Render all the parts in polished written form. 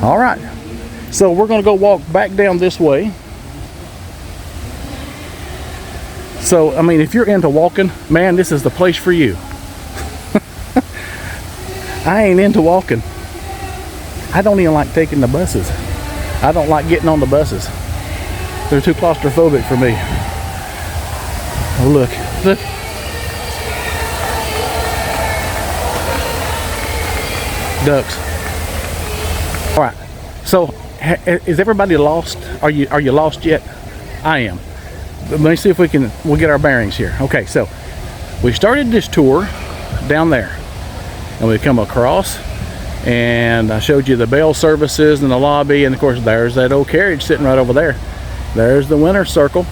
All right, so we're gonna go walk back down this way. So, I mean, if you're into walking, man, this is the place for you. I ain't into walking. I don't even like taking the buses. I don't like getting on the buses. They're too claustrophobic for me. Oh, look. Ducks. All right. So, is everybody lost? Are you lost yet? I am. Let me see if we'll get our bearings here. Okay, so we started this tour down there, and we come across, and I showed you the bell services and the lobby, and of course there's that old carriage sitting right over there. There's the winner's circle,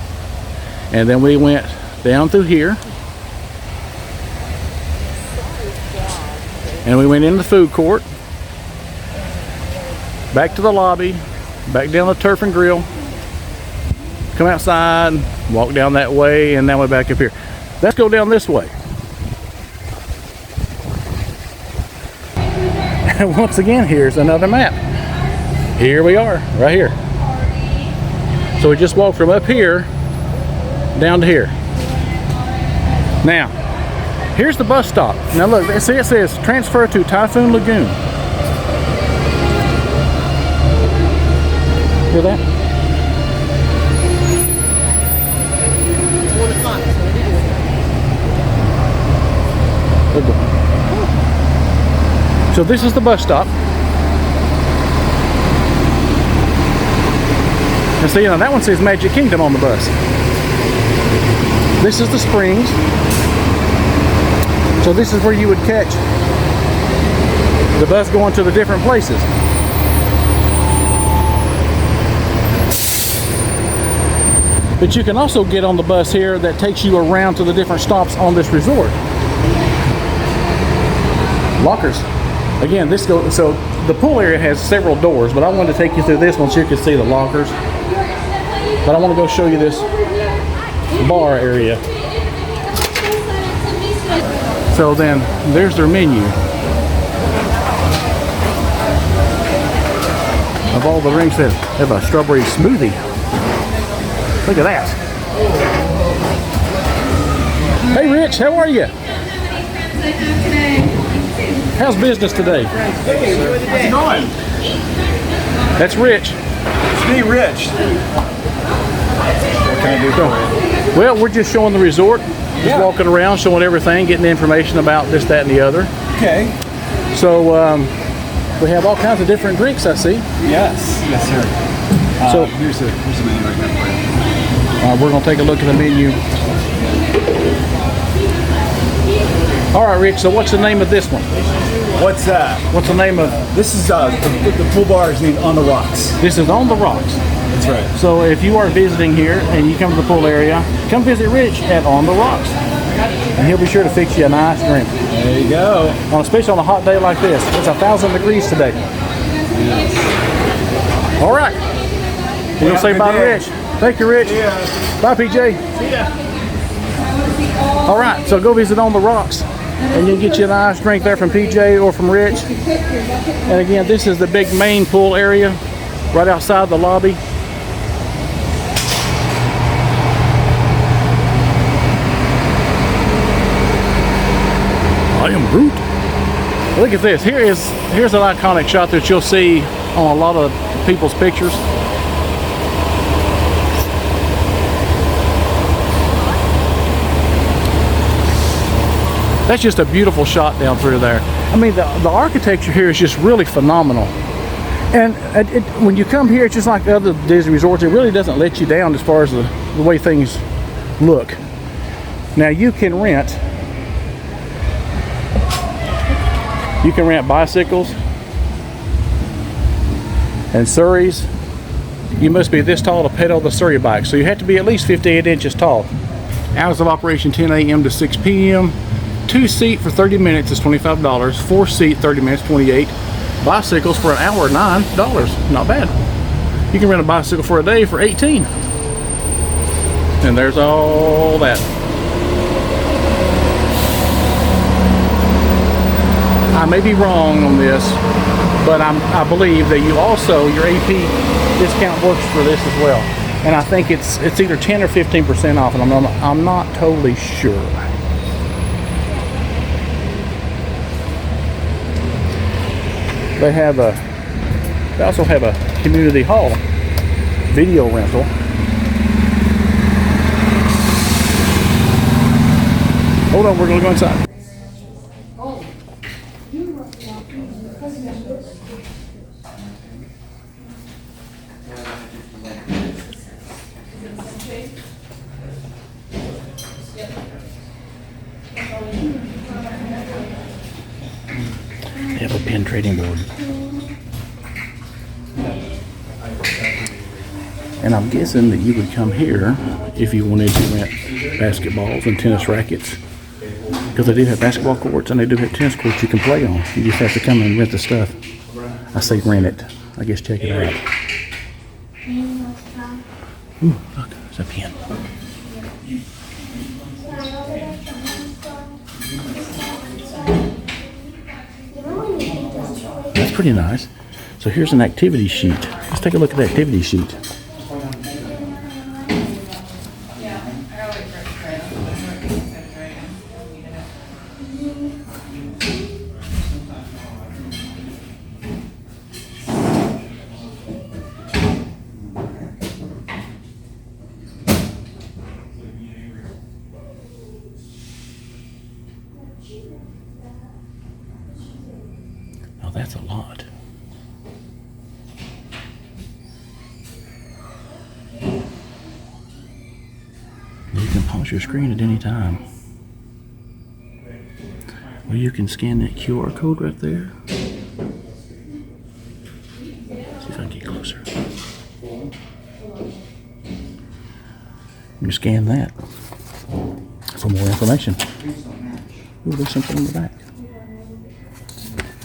and then we went down through here, and we went in the food court, back to the lobby, back down the turf and grill, come outside, walk down that way, and now we're back up here. Let's go down this way. And once again, here's another map. Here we are, right here. So we just walked from up here down to here. Now, here's the bus stop. Now look, see, it says transfer to Typhoon Lagoon. Hear that? So this is the bus stop. And see, now that one says Magic Kingdom on the bus. This is the Springs. So this is where you would catch the bus going to the different places. But you can also get on the bus here that takes you around to the different stops on this resort. Lockers. Again, so the pool area has several doors, but I wanted to take you through this one so you can see the lockers. But I want to go show you this bar area. So then, there's their menu. Of all the drinks, they have a strawberry smoothie. Look at that. Hey Rich, how are you? How's business today? Hey, how's it going? That's Rich. It's me, Rich. What can I do for you? Well, we're just showing the resort. Just walking around, showing everything, getting information about this, that, and the other. Okay. So, we have all kinds of different drinks, I see. Yes. Yes, sir. So here's the menu right there for you. We're going to take a look at the menu. All right, Rich, so what's the name of this one? What's that? What's the name of... This is, the pool bar is named On the Rocks. This is On the Rocks. That's right. So if you are visiting here and you come to the pool area, come visit Rich at On the Rocks. And he'll be sure to fix you a nice drink. There you go. Especially on a hot day like this. It's 1,000 degrees today. Yes. All right. We're going to say bye to Rich. Thank you, Rich. Yeah. Bye, PJ. See ya. All right, so go visit On the Rocks. And you can get you a nice drink there from PJ or from Rich. And again, this is the big main pool area right outside the lobby. I am Groot. Look at this. Here's an iconic shot that you'll see on a lot of people's pictures. That's just a beautiful shot down through there. I mean, the architecture here is just really phenomenal. And when you come here, it's just like the other Disney resorts. It really doesn't let you down as far as the way things look. Now you can rent bicycles and Surreys. You must be this tall to pedal the Surrey bike. So you have to be at least 58 inches tall. Hours of operation 10 a.m. to 6 p.m. 2-seat for 30 minutes is $25. 4-seat 30 minutes, $28. Bicycles for an hour, $9. Not bad. You can rent a bicycle for a day for $18. And there's all that. I may be wrong on this, but I believe that you also, your AP discount works for this as well. And I think it's either 10 or 15% off, and I'm not totally sure. They also have a community hall video rental. Hold on, we're gonna go inside. They have a pin trading board. And I'm guessing that you would come here if you wanted to rent basketballs and tennis rackets. Because they do have basketball courts and they do have tennis courts you can play on. You just have to come and rent the stuff. I say rent it. I guess check it out. Ooh, look, there's a pin. That's pretty nice. So here's an activity sheet. Let's take a look at the activity sheet. Oh, that's a lot. You can pause your screen at any time. Or you can scan that QR code right there. See if I can get closer. You scan that for more information. Ooh, there's something in the back.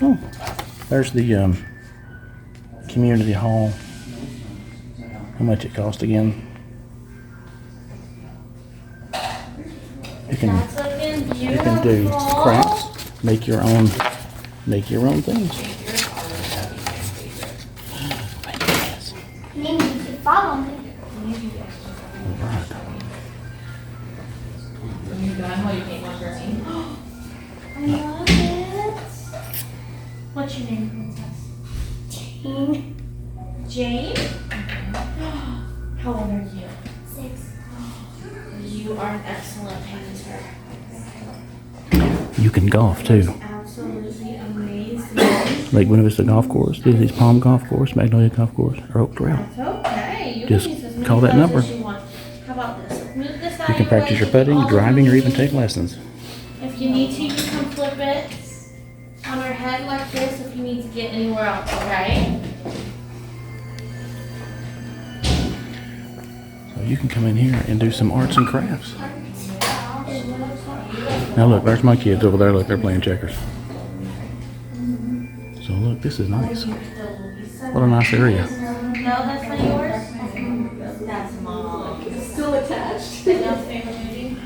Oh, there's the community hall. How much it cost again? You can do crafts, make your own things. Follow me. All right. When you're done, how you paint one green. I love it. What's your name, princess? Jane. How old are you? 6. You are an excellent painter. You can golf too. Absolutely amazing. Like Buena Vista Golf Course, Disney's Palm Golf Course, Magnolia Golf Course, or Oak Trail. That's okay. You Just can use as many call that colors number. as you want. How about this? Move this out You can of your practice way. your putting, All driving, or the even way. take lessons. If you need to, you can flip it on our head like this if you need to get anywhere else, okay? So you can come in here and do some arts and crafts. Now look, there's my kids over there. Look, they're playing checkers. So look, this is nice. What a nice area. No, that's not yours? That's mom. It's still attached. No favorite movie?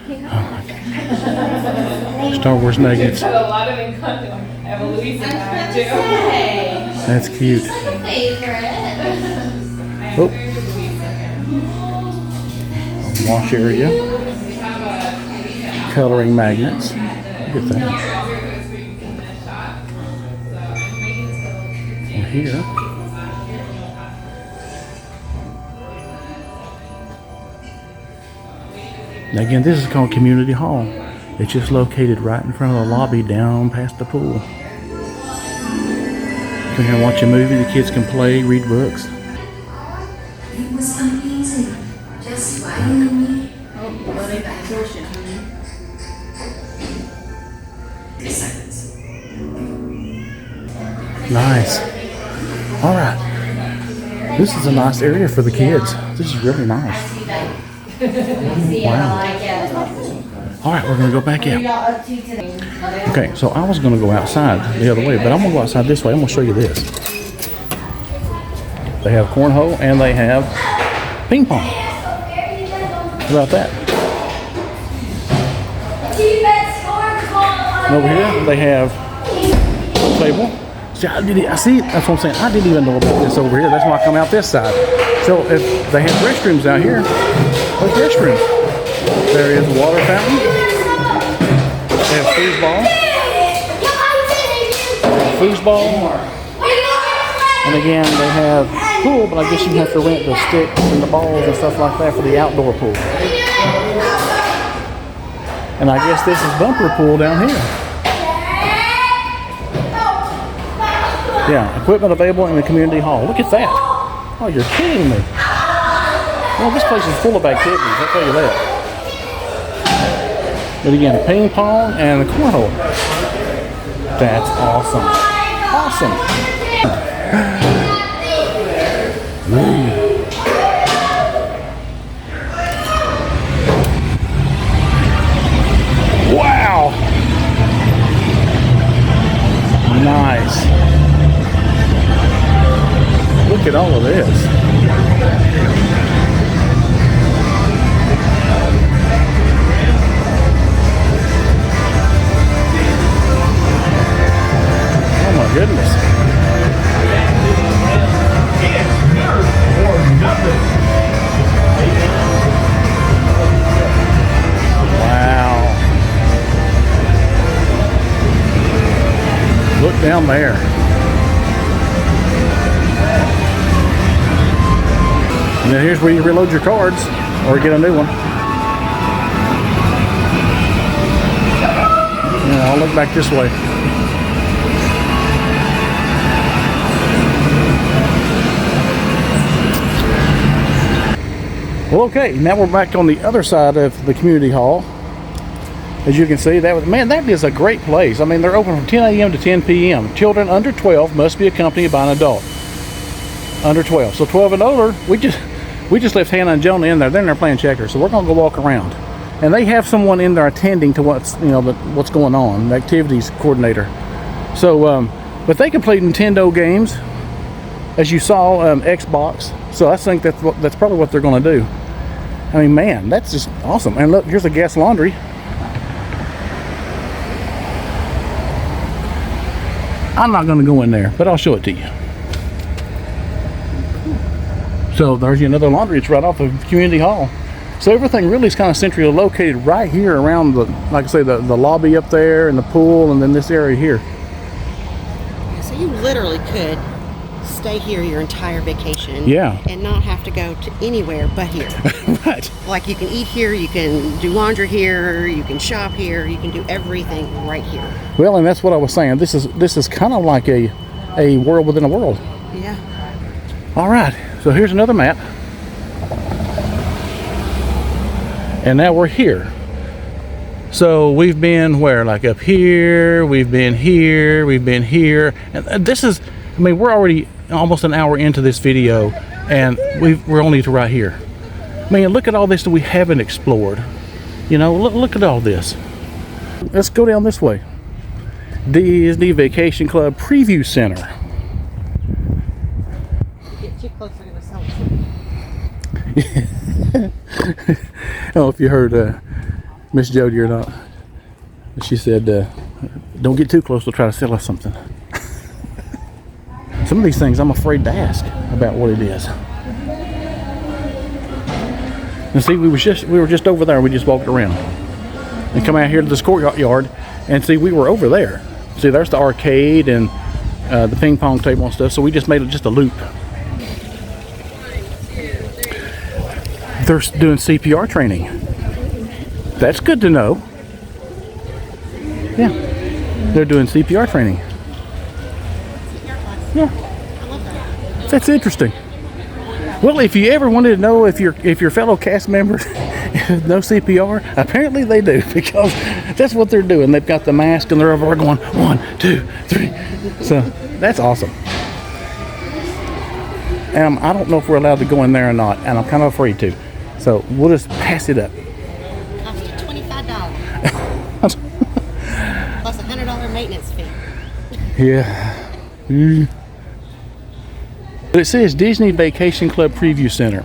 Star Wars nuggets. Got a lot of incontinence. I have a Louisa bag too. Hey. That's cute. She's like a favorite. I have Oh. a very good Louisa. Wash area. We have a Coloring magnets. Look at that. And here. Now again, this is called Community Hall. It's just located right in front of the lobby down past the pool. You can here watch a movie, the kids can play, read books. It was amazing. Just following me. Oh, well, they got portion, honey. 3 seconds. Nice. All right. This is a nice area for the kids. This is really nice. Wow. All right, we're gonna go back out. Okay, so I was gonna go outside the other way, but I'm gonna go outside this way. I'm gonna show you this. They have cornhole and they have ping pong. How about that? And over here they have a table, See, I see. That's what I'm saying. I didn't even know about this over here. That's why I come out this side. So if they have restrooms out here, there's restrooms. There is a water fountain. They have foosball. And again, they have pool, but I guess you have to rent the sticks and the balls and stuff like that for the outdoor pool. And I guess this is bumper pool down here. Yeah, equipment available in the community hall. Look at that. Oh, you're kidding me. Well, this place is full of activities, I'll tell you that. But again, ping pong and the cornhole. That's awesome. Awesome. Wow. Nice. Look at all of this. Oh my goodness. Wow. Look down there. And then here's where you reload your cards or get a new one. Yeah, I'll look back this way. Well, okay, now we're back on the other side of the community hall. As you can see, that is a great place. I mean, they're open from 10 a.m. to 10 p.m. Children under 12 must be accompanied by an adult. Under 12. So 12 and older, we just left Hannah and Jonah in there. They're in there playing checkers. So we're gonna go walk around. And they have someone in there attending to what's going on, the activities coordinator. So, but they can play Nintendo games, as you saw, Xbox. So I think that's probably what they're gonna do. I mean, man, that's just awesome. And look, here's a gas laundry. I'm not gonna go in there, but I'll show it to you. So there's another laundry. It's right off the community hall. So everything really is kind of centrally located right here around the, like I say, the lobby up there and the pool, and then this area here. So you literally could stay here your entire vacation. Yeah. And not have to go to anywhere but here. Right. Like you can eat here, you can do laundry here, you can shop here, you can do everything right here. Well, and that's what I was saying. This is kind of like a world within a world. Yeah. All right. So here's another map. And now we're here. So we've been where? Like up here, we've been here, we've been here. And this is, I mean, we're already almost an hour into this video and we're only to right here. Man, look at all this that we haven't explored. You know, look at all this. Let's go down this way. Disney Vacation Club Preview Center. Get too close, they're gonna sell it. I don't know if you heard Miss Jody or not. She said, don't get too close, they'll try to sell us something. Some of these things I'm afraid to ask about what it is. And see, we were just over there. We just walked around and come out here to this courtyard and see, we were over there. See, there's the arcade and the ping pong table and stuff. So we just made it just a loop. They're doing CPR training. That's good to know. Yeah, they're doing CPR training. Yeah, that's interesting. Well, if you ever wanted to know if your fellow cast members know CPR, apparently they do, because that's what they're doing. They've got the mask and they're over there going 1, 2, 3. So that's awesome. And I don't know if we're allowed to go in there or not, and I'm kind of afraid to. So we'll just pass it up. Cost you $25. Plus a $100 maintenance fee. Yeah. But it says Disney Vacation Club Preview Center.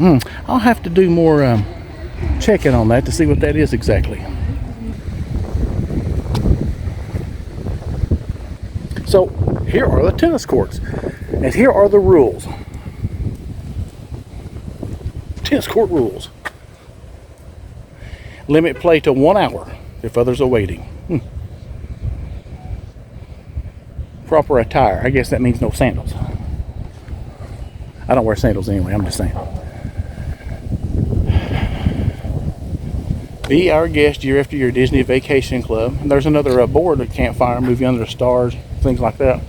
I'll have to do more checking on that to see what that is exactly. So here are the tennis courts, and here are the rules. Tennis court rules. Limit play to 1 hour if others are waiting. Proper attire. I guess that means no sandals. I don't wear sandals anyway, I'm just saying. Be our guest year after year, Disney Vacation Club. And there's another board, a campfire, movie under the stars, things like that.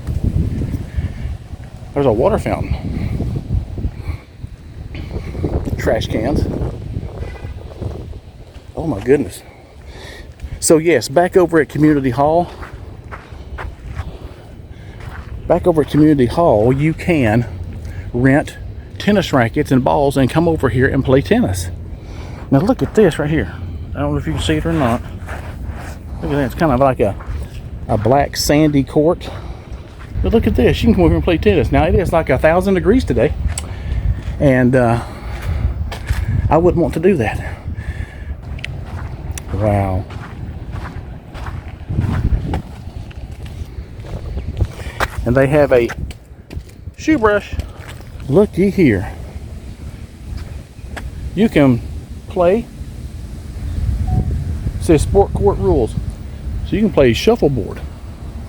There's a water fountain. Trash cans. Oh my goodness. So yes, back over at Community Hall. Back over at Community Hall, you can rent tennis rackets and balls and come over here and play tennis. Now look at this right here. I don't know if you can see it or not. Look at that. It's kind of like a black sandy court. But look at this. You can come over here and play tennis. Now it is like 1,000 degrees today. And I wouldn't want to do that. Wow. And they have a shoe brush. Looky here. You can play. It says sport court rules. So you can play shuffleboard.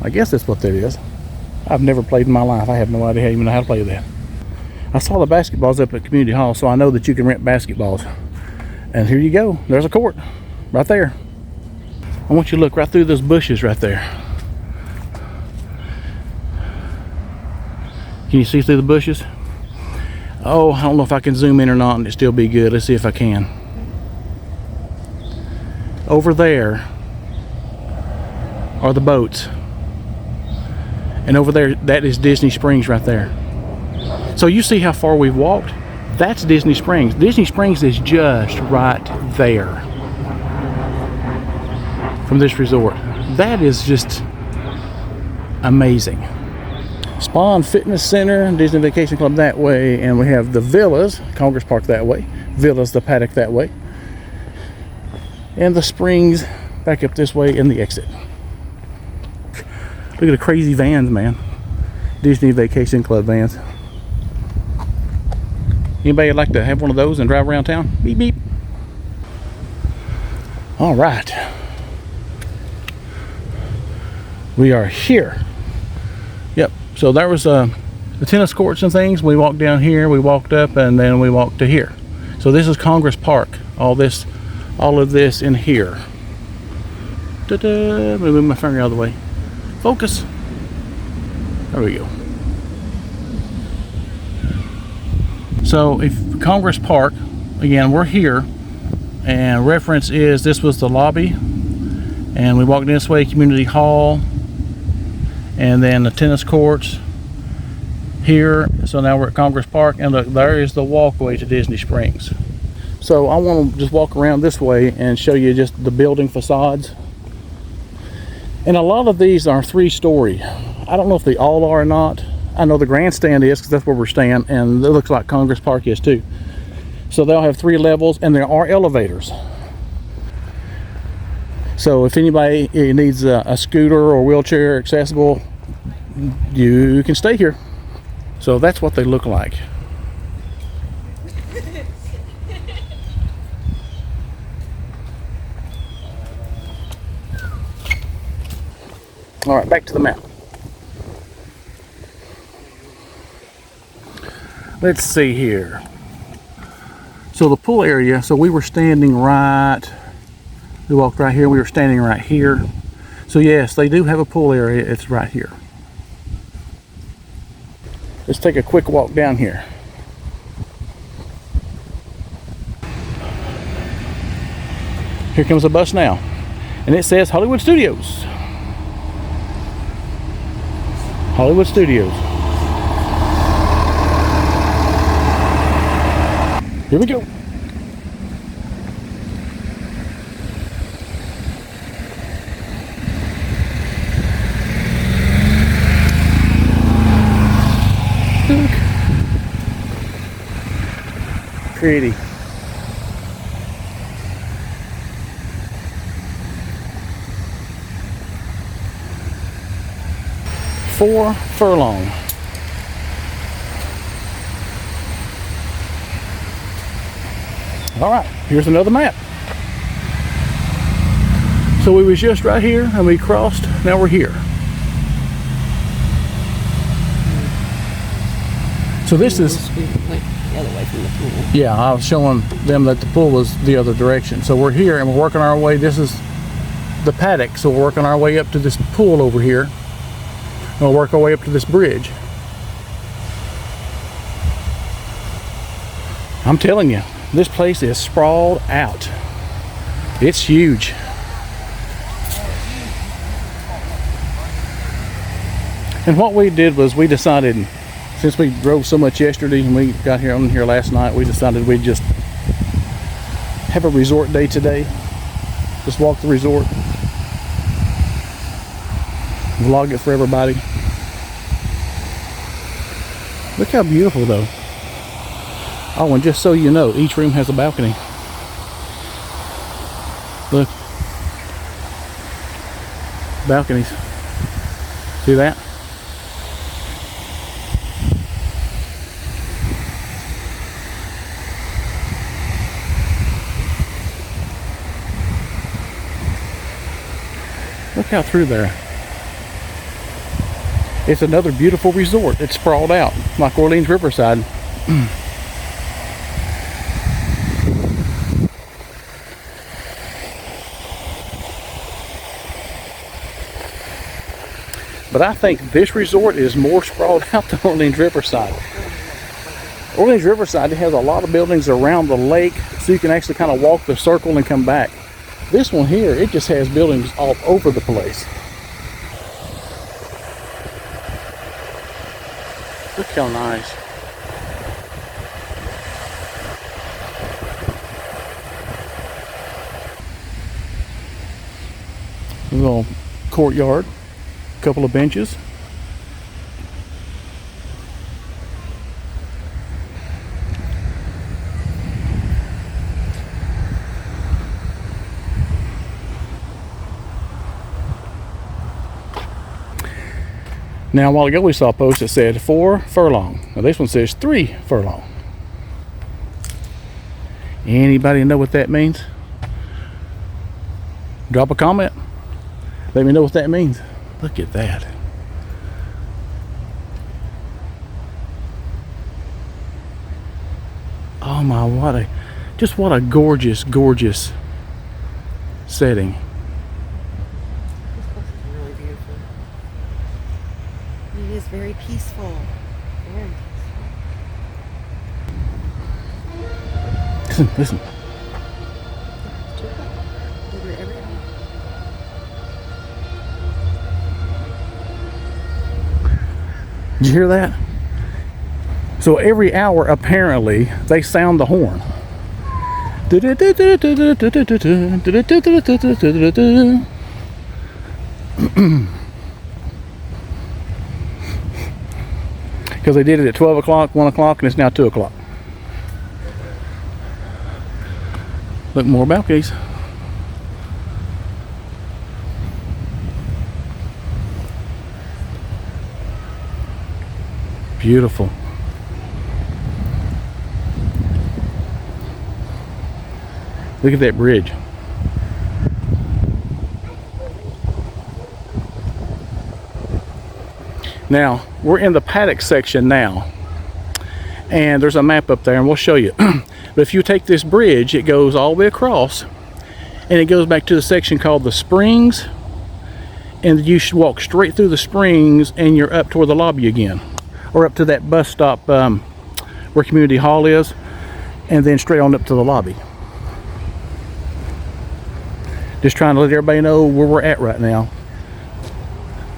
I guess that's what that is. I've never played in my life. I have no idea even how to play that. I saw the basketballs up at Community Hall, so I know that you can rent basketballs. And here you go. There's a court right there. I want you to look right through those bushes right there. Can you see through the bushes? Oh, I don't know if I can zoom in or not and it still be good. Let's see if I can. Over there are the boats. And over there, that is Disney Springs right there. So you see how far we've walked? That's Disney Springs. Disney Springs is just right there from this resort. That is just amazing. Spa and Fitness Center, Disney Vacation Club that way, and we have the Villas, Congress Park that way, Villas, the paddock that way, and the Springs back up this way in the exit. Look at the crazy vans, man. Disney Vacation Club vans. Anybody like to have one of those and drive around town? Beep, beep. All right. We are here. Yep. So there was the tennis courts and things. We walked down here, we walked up, and then we walked to here. So this is Congress Park. All of this in here. Ta-da! Let me move my finger out of the way. Focus. There we go. So if Congress Park, again, we're here, and reference is this was the lobby, and we walked this way, Community Hall, and then the tennis courts here. So now we're at Congress Park, and look, there is the walkway to Disney Springs. So I want to just walk around this way and show you just the building facades. And a lot of these are 3-story. I don't know if they all are or not. I know the grandstand is because that's where we're staying, and it looks like Congress Park is too. So they'll have 3 levels, and there are elevators. So if anybody needs a scooter or wheelchair accessible, you can stay here. So that's what they look like. All right, back to the map. Let's see here. So the pool area, so we were standing right, we walked right here, we were standing right here. So yes, they do have a pool area, it's right here. Let's take a quick walk down here. Here comes a bus now, and it says Hollywood Studios. Hollywood Studios. Here we go. Look. Pretty. 4 furlong. All right, here's another map. So we was just right here and we crossed, now we're here. So this is, We went the other way from the pool. yeah, I was showing them that the pool was the other direction. So we're here and we're working our way, this is the paddock, so we're working our way up to this pool over here. And we'll work our way up to this bridge. I'm telling you, this place is sprawled out. It's huge. And what we did was we decided, since we drove so much yesterday and we got here on here last night, we decided we'd just have a resort day today. Just walk the resort. Vlog it for everybody. Look how beautiful though. Oh, and just so you know, each room has a balcony. Look. Balconies. See that? Look out through there. It's another beautiful resort. It's sprawled out like Orleans Riverside. But I think this resort is more sprawled out than Orleans Riverside. Orleans Riverside has a lot of buildings around the lake, so you can actually kind of walk the circle and come back. This one here, it just has buildings all over the place. Look how nice. A little courtyard, a couple of benches. Now, a while ago we saw a post that said 4 furlong. Now this one says 3 furlong. Anybody know what that means? Drop a comment. Let me know what that means. Look at that. Oh my, what a gorgeous, gorgeous setting. Really beautiful. It is very peaceful. Very peaceful. Listen, listen. Over every hour. Did you hear that? So every hour, apparently, they sound the horn. Because they did it at 12 o'clock, 1 o'clock, and it's now 2 o'clock. Look, more balconies. Beautiful. Look at that bridge. Now, we're in the paddock section now. And there's a map up there, and we'll show you. But if you take this bridge, it goes all the way across, and it goes back to the section called the Springs. And you should walk straight through the Springs, and you're up toward the lobby again. Or up to that bus stop where Community Hall is, and then straight on up to the lobby. Just trying to let everybody know where we're at right now,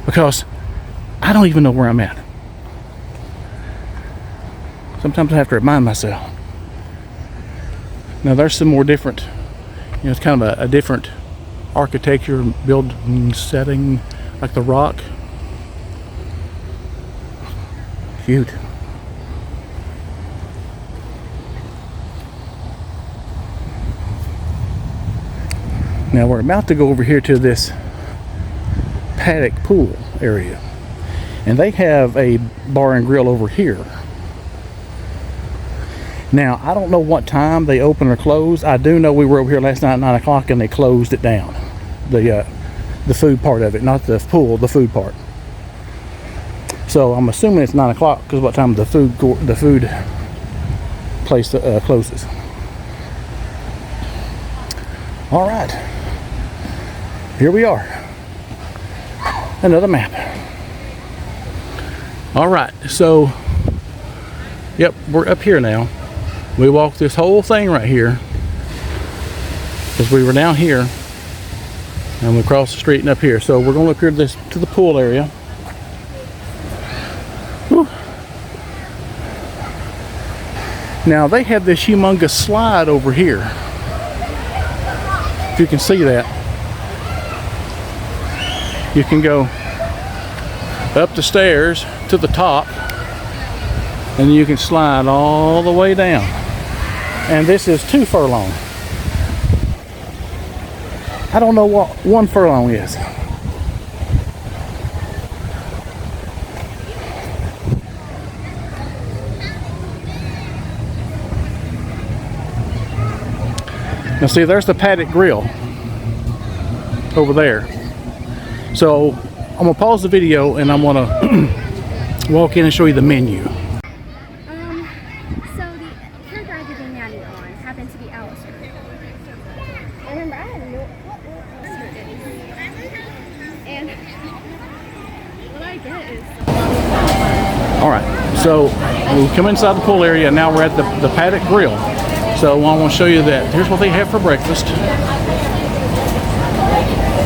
because I don't even know where I'm at. Sometimes I have to remind myself. Now there's some more different, it's kind of a different architecture, building setting, like the rock. Cute. Now we're about to go over here to this paddock pool area. And they have a bar and grill over here. Now, I don't know what time they open or close. I do know we were over here last night at 9 o'clock and they closed it down. The food part of it, not the pool, the food part. So I'm assuming it's 9 o'clock because what time the food place closes. All right, here we are. Another map. All right, so yep, we're up here now. We walked this whole thing right here because we were down here and we crossed the street and up here. So we're going up here to the pool area. Whew. Now they have this humongous slide over here. If you can see that, you can go up the stairs to the top and you can slide all the way down. And this is 2 furlong. I don't know what 1 furlong is. Now see, there's the paddock grill over there. So I'm gonna pause the video and I'm gonna walk in and show you the menu. So the tour guide that they added on happened to be Alistair. I remember I had no and what I get is All right, so we come inside the pool area and now we're at the paddock grill. So I want to show you that. Here's what they have for breakfast.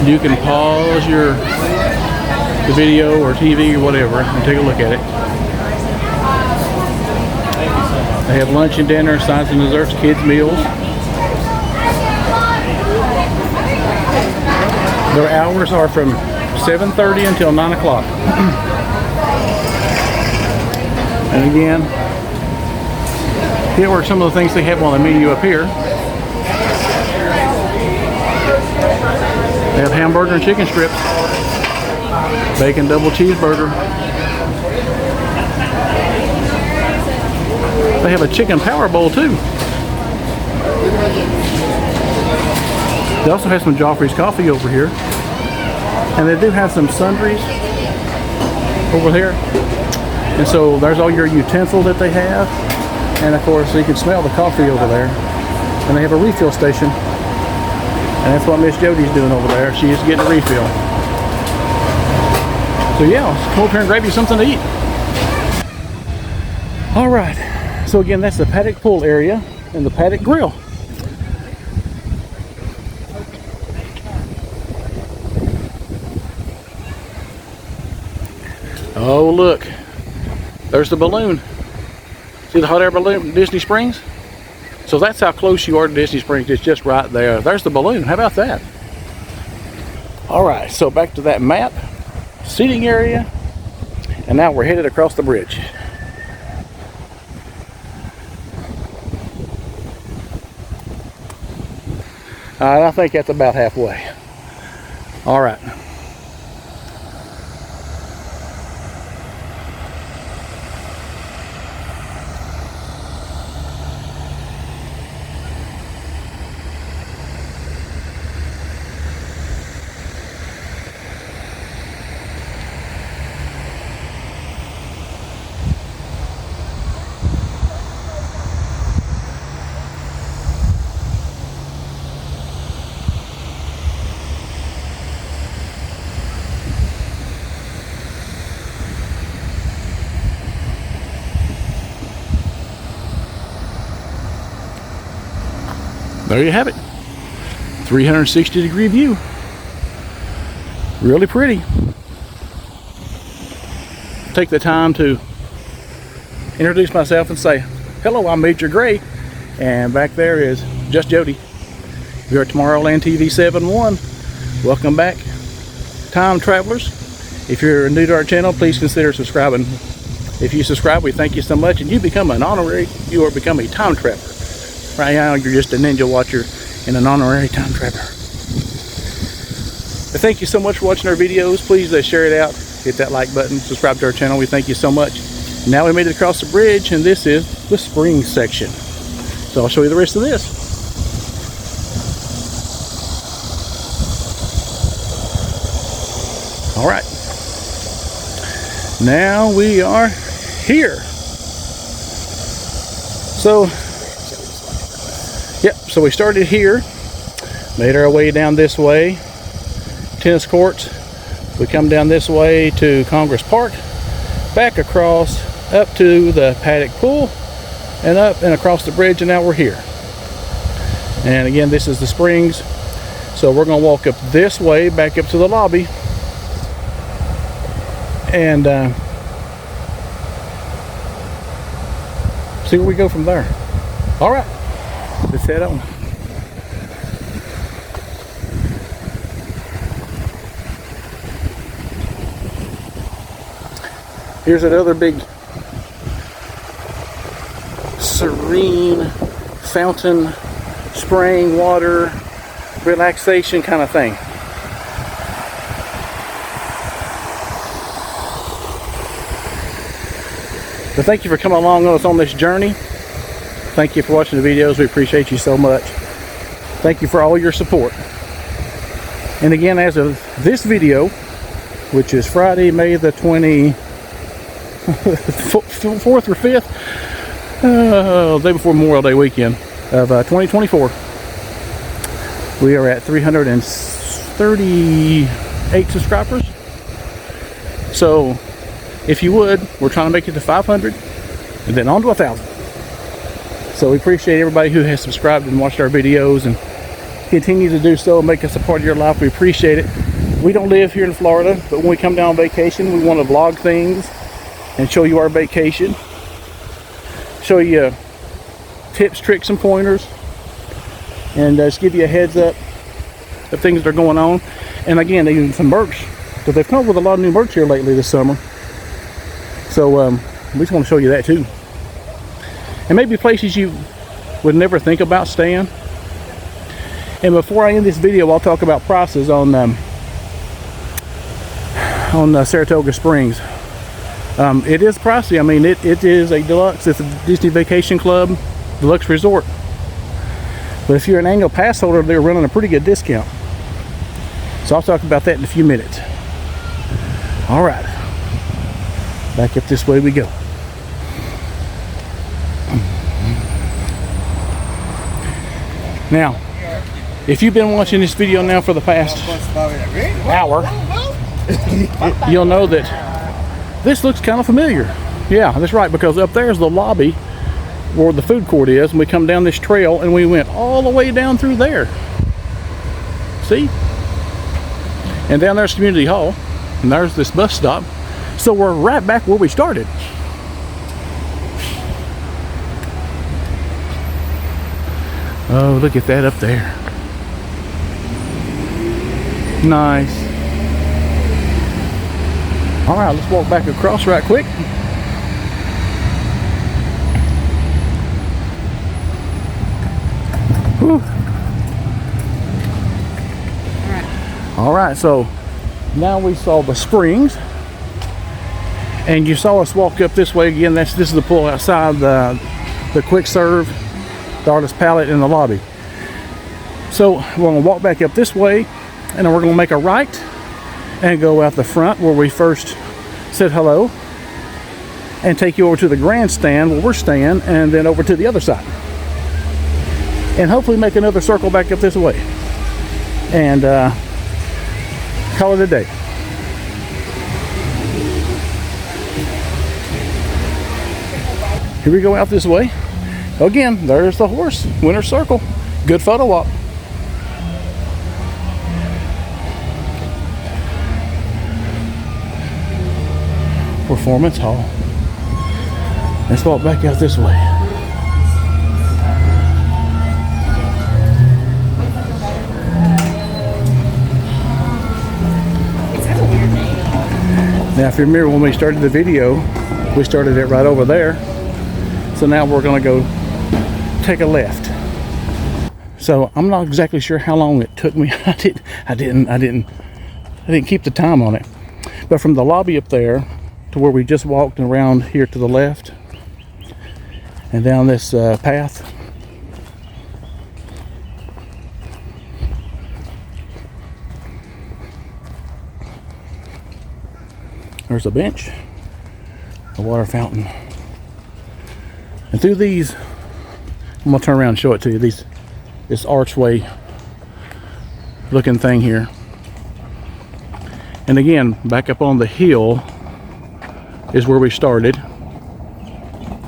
You can pause the video or TV or whatever and take a look at it. They have lunch and dinner, sides and desserts, kids meals. Their hours are from 7:30 until 9 o'clock. And again, here are some of the things they have on the menu up here. They have hamburger and chicken strips, bacon double cheeseburger. They have a chicken power bowl too. They also have some Joffrey's coffee over here. And they do have some sundries over there. And so there's all your utensils that they have. And of course you can smell the coffee over there. And they have a refill station. And that's what Miss Jody's doing over there. She is getting a refill. So yeah, let's come over here and grab you something to eat. All right. So again, that's the paddock pool area and the paddock grill. Oh look, there's the balloon. See the hot air balloon at Disney Springs? So that's how close you are to Disney Springs. It's just right there. There's the balloon. How about that? All right, so back to that map, seating area, and now we're headed across the bridge. I think that's about halfway. All right. There you have it. 360-degree view. Really pretty. Take the time to introduce myself and say, hello, I'm Major Gray. And back there is Just Jody. We're at Tomorrowland TV 7-1. Welcome back, time travelers. If you're new to our channel, please consider subscribing. If you subscribe, we thank you so much, and you become an honorary, you are become a time traveler. Right now, you're just a ninja watcher and an honorary time traveler. But thank you so much for watching our videos. Please share it out. hit that like button, subscribe to our channel. We thank you so much. Now we made it across the bridge, and this is the Springs section. So I'll show you the rest of this. All right, now we are here. So, yep, so we started here, made our way down this way, tennis courts. We come down this way to Congress Park, back across up to the paddock pool, and up and across the bridge, and now we're here. And again, this is the Springs. So we're gonna walk up this way, back up to the lobby, and see where we go from there. All right, let's head on. Here's another big serene fountain, spraying water, relaxation kind of thing. But thank you for coming along with us on this journey. Thank you for watching the videos. We appreciate you so much. Thank you for all your support. And again, as of this video, which is Friday, May the 24th or 5th, day before Memorial Day weekend of 2024, we are at 338 subscribers. So if you would, we're trying to make it to 500 and then on to 1,000. So we appreciate everybody who has subscribed and watched our videos and continue to do so and make us a part of your life. We appreciate it. We don't live here in Florida, but when we come down on vacation, we want to vlog things and show you our vacation, show you tips, tricks, and pointers, and just give you a heads up of things that are going on. And again, even some merch, because they've come up with a lot of new merch here lately this summer. So we just want to show you that too. And maybe places you would never think about staying. And before I end this video, I'll talk about prices on Saratoga Springs. It is pricey. I mean, it is a deluxe. It's a Disney Vacation Club deluxe resort. But if you're an annual pass holder, they're running a pretty good discount. So I'll talk about that in a few minutes. All right. Back up this way we go. Now, if you've been watching this video now for the past hour, you'll know that this looks kind of familiar. Yeah, that's right, because up there is the lobby where the food court is, and we come down this trail and we went all the way down through there. See? And down there's Community Hall, and there's this bus stop. So we're right back where we started. Oh, look at that up there. Nice. All right, let's walk back across right quick. Whew. All right, so now we saw the Springs, and you saw us walk up this way again. This is the pool outside the quick serve, the artist palette, in the lobby. So we're gonna walk back up this way, and then we're gonna make a right and go out the front where we first said hello, and take you over to the grandstand where we're staying, and then over to the other side, and hopefully make another circle back up this way, and call it a day. Here we go out this way. Again, there's the horse, winter circle. Good photo op. Performance hall. Let's walk back out this way. Now, if you remember when we started the video, we started it right over there. So now we're going to go take a left. So I'm not exactly sure how long it took me. I didn't keep the time on it. But But from the lobby up there to where we just walked around here to the left and down this path, there's a bench, a water fountain, and through these, I'm gonna turn around and show it to you, this archway looking thing here. And again, back up on the hill is where we started.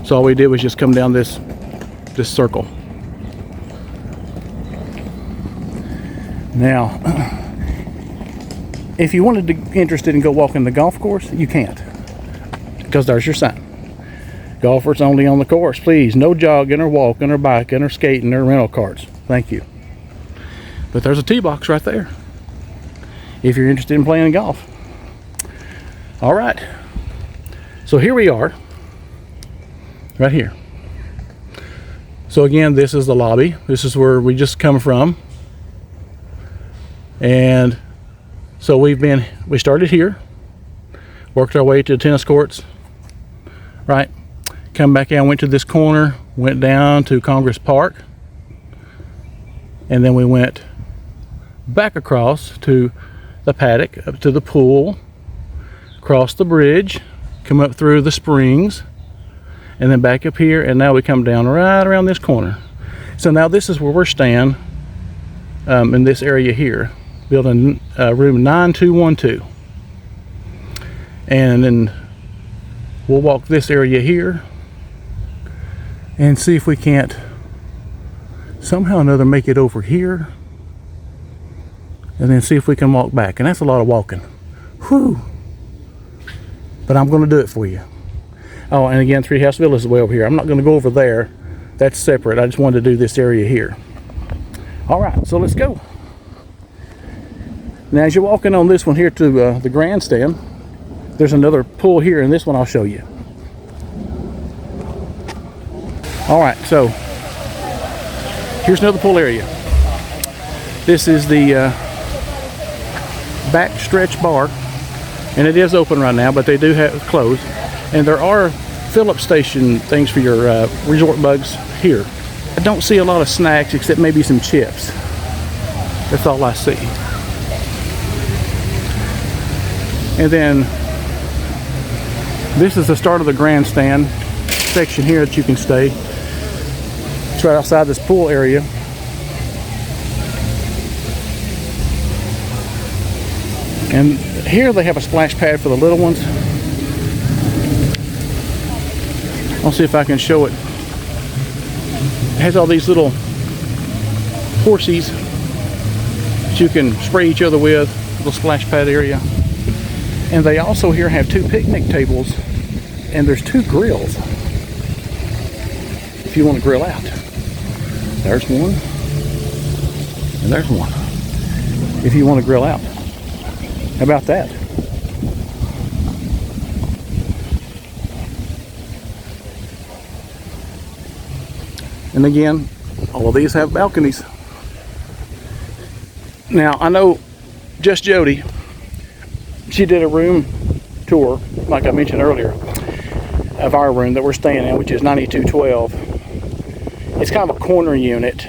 So all we did was just come down this circle. Now, if you wanted to interested in go walking the golf course, you can't, because there's your sign. Golfers only on the course, please. No jogging or walking or biking or skating or rental cars. Thank you. But there's a tee box right there if you're interested in playing golf. All right. So here we are, right here. So again, this is the lobby. This is where we just come from. And so we started here, worked our way to the tennis courts, right? Come back out, went to this corner, went down to Congress Park, and then we went back across to the paddock, up to the pool, cross the bridge, come up through the springs, and then back up here, and now we come down right around this corner. So now this is where we're staying, in this area here, building room 9212. And then we'll walk this area here and see if we can't somehow or another make it over here, and then see if we can walk back. And that's a lot of walking. Whew. But I'm going to do it for you. Oh, and again, Three House Villas is way over here. I'm not going to go over there. That's separate. I just wanted to do this area here. All right, so let's go. Now, as you're walking on this one here to the grandstand, there's another pool here, and this one I'll show you. All right, so here's another pool area. This is the back stretch bar, and it is open right now, but they do have it closed. And there are fill-up station things for your resort bugs here. I don't see a lot of snacks except maybe some chips. That's all I see. And then this is the start of the grandstand section here that you can stay. It's right outside this pool area. And here they have a splash pad for the little ones. I'll see if I can show it. It has all these little horsies that you can spray each other with, little splash pad area. And they also here have 2 picnic tables, and there's 2 grills if you want to grill out. There's one, and there's one if you want to grill out. How about that? And again, all of these have balconies. Now, I know Just Jody, she did a room tour, like I mentioned earlier, of our room that we're staying in, which is 9212. It's kind of a corner unit.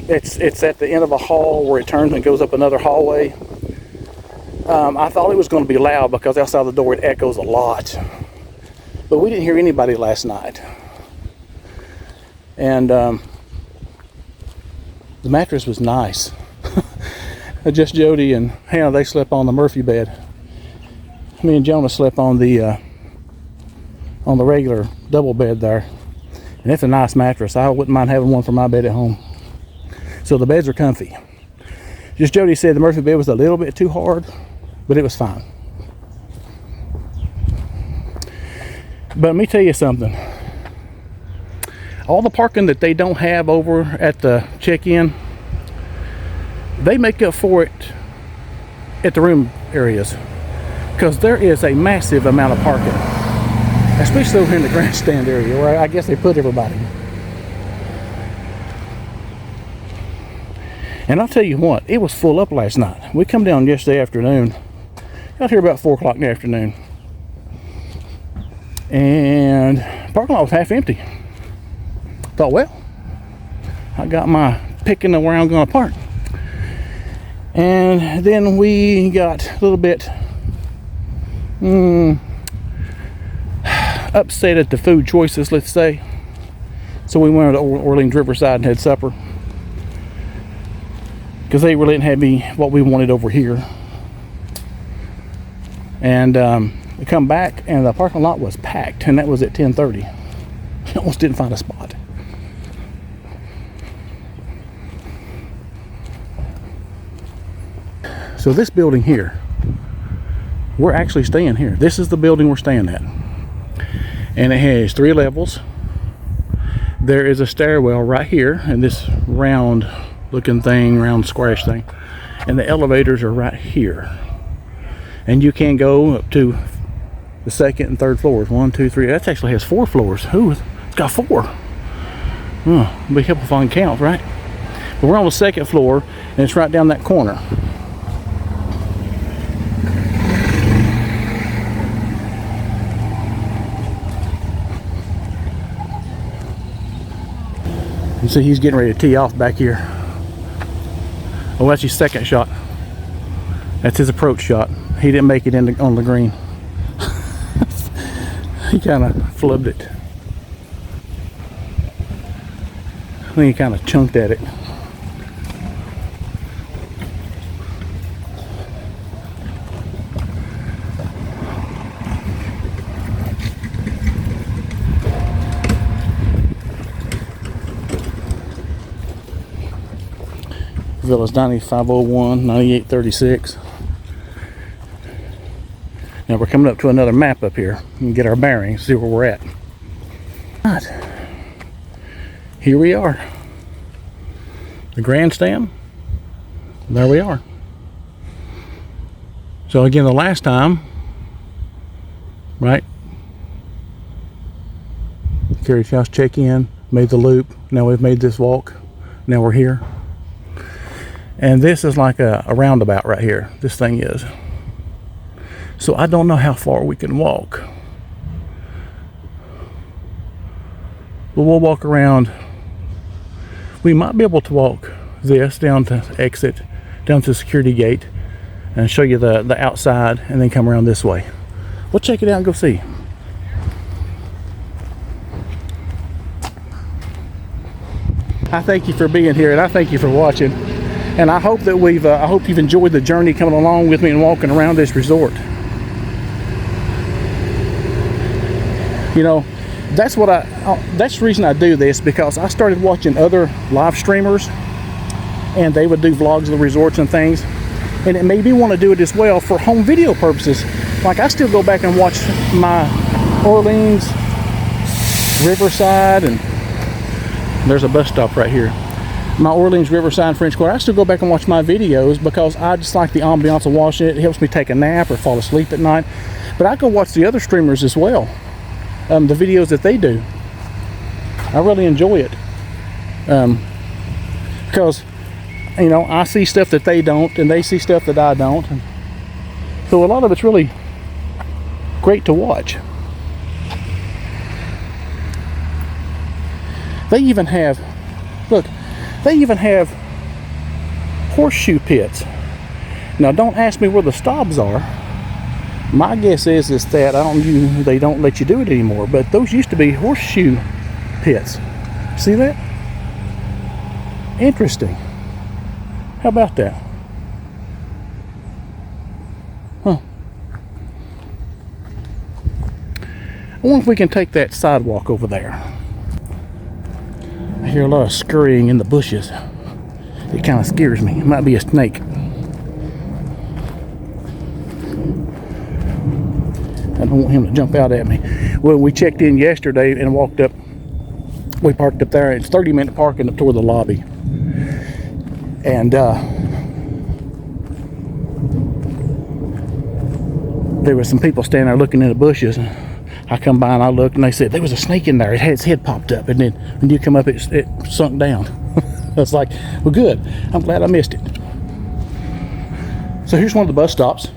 It's at the end of a hall where it turns and goes up another hallway. I thought it was going to be loud because outside the door it echoes a lot. But we didn't hear anybody last night. And the mattress was nice. Just Jody and Hannah, they slept on the Murphy bed. Me and Jonah slept on the regular double bed there. And it's a nice mattress. I wouldn't mind having one for my bed at home. So the beds are comfy. Just Jody said the Murphy bed was a little bit too hard, but it was fine. But let me tell you something. All the parking that they don't have over at the check-in, they make up for it at the room areas, because there is a massive amount of parking, especially over in the grandstand area where I guess they put everybody. And I'll tell you what, it was full up last night. We come down yesterday afternoon Got here about 4 o'clock in the afternoon. And parking lot was half empty. Thought, well, I got my picking of where I'm going to park. And then we got a little bit upset at the food choices, let's say. So we went to Orleans Riverside and had supper, because they really didn't have what we wanted over here. And we come back and the parking lot was packed, and that was at 10:30. Almost didn't find a spot. So this building here, we're actually staying here. This is the building we're staying at. And it has 3 levels. There is a stairwell right here in this round looking thing, round squarish thing. And the elevators are right here. And you can go up to the 2nd and 3rd floors. 1, 2, 3. That actually has 4 floors. Ooh, it's got 4. It'll be helpful if I can count, right? But we're on the 2nd floor, and it's right down that corner. You see he's getting ready to tee off back here. Oh, that's his second shot. That's his approach shot. He didn't make it on the green. He kind of flubbed it. I think he kind of chunked at it. Villa's 9501, 9836. Now we're coming up to another map up here and get our bearings, see where we're at. Right. Here we are. The grandstand. There we are. So again, the last time, right? Carriage house check-in, made the loop. Now we've made this walk. Now we're here. And this is like a roundabout right here. This thing is. So I don't know how far we can walk. But we'll walk around. We might be able to walk this down to exit, down to the security gate, and show you the outside, and then come around this way. We'll check it out and go see. I thank you for being here, and I thank you for watching. And I hope that I hope you've enjoyed the journey coming along with me and walking around this resort. You know, that's the reason I do this, because I started watching other live streamers, and they would do vlogs of the resorts and things, and it made me want to do it as well for home video purposes. Like, I still go back and watch my Orleans, Riverside, and there's a bus stop right here. My Orleans, Riverside, French Quarter. I still go back and watch my videos because I just like the ambiance of watching it. It helps me take a nap or fall asleep at night. But I go watch the other streamers as well, the videos that they do. I really enjoy it because, you know, I see stuff that they don't, and they see stuff that I don't. And so a lot of it's really great to watch. They even have, look, they even have horseshoe pits. Now, don't ask me where the stobs are. My guess is that they don't let you do it anymore. But those used to be horseshoe pits. See that? Interesting. How about that? Huh. I wonder if we can take that sidewalk over there. I hear a lot of scurrying in the bushes. It kind of scares me. It might be a snake. I don't want him to jump out at me. Well, we checked in yesterday and walked up. We parked up there. It's 30-minute parking up toward the lobby. And there was some people standing there looking in the bushes. I come by and I looked, and they said there was a snake in there. It had its head popped up, and then when you come up, it sunk down. I was like, well, good. I'm glad I missed it. So here's one of the bus stops.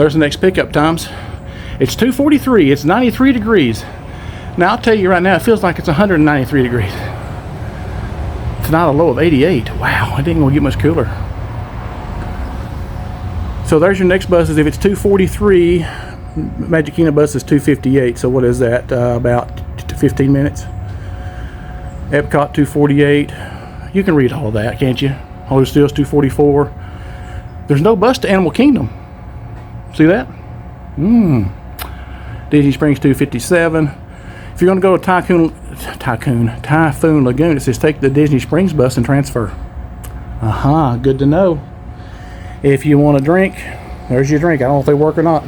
There's the next pickup times. It's 2:43. It's 93 degrees. Now I'll tell you right now, it feels like it's 193 degrees. Tonight a low of 88. Wow, it ain't gonna get much cooler. So there's your next buses. If it's 2:43, Magic Kingdom bus is 2:58. So what is that? About 15 minutes. Epcot 2:48. You can read all of that, can't you? Hollywood Studios 2:44. There's no bus to Animal Kingdom. See that? Disney Springs 2:57. If you're going to go to Typhoon Lagoon, it says take the Disney Springs bus and transfer. Good to know. If you want a drink, there's your drink. I don't know if they work or not.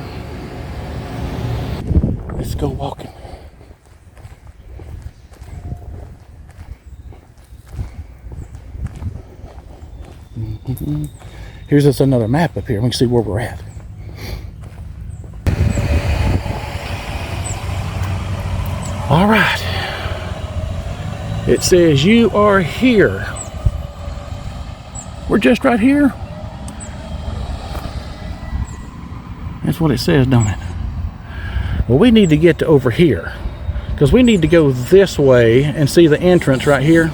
Let's go walking. Here's just another map up here. We can see where we're at. All right. It says you are here. We're just right here. That's what it says, don't it? Well, we need to get to over here because we need to go this way and see the entrance right here,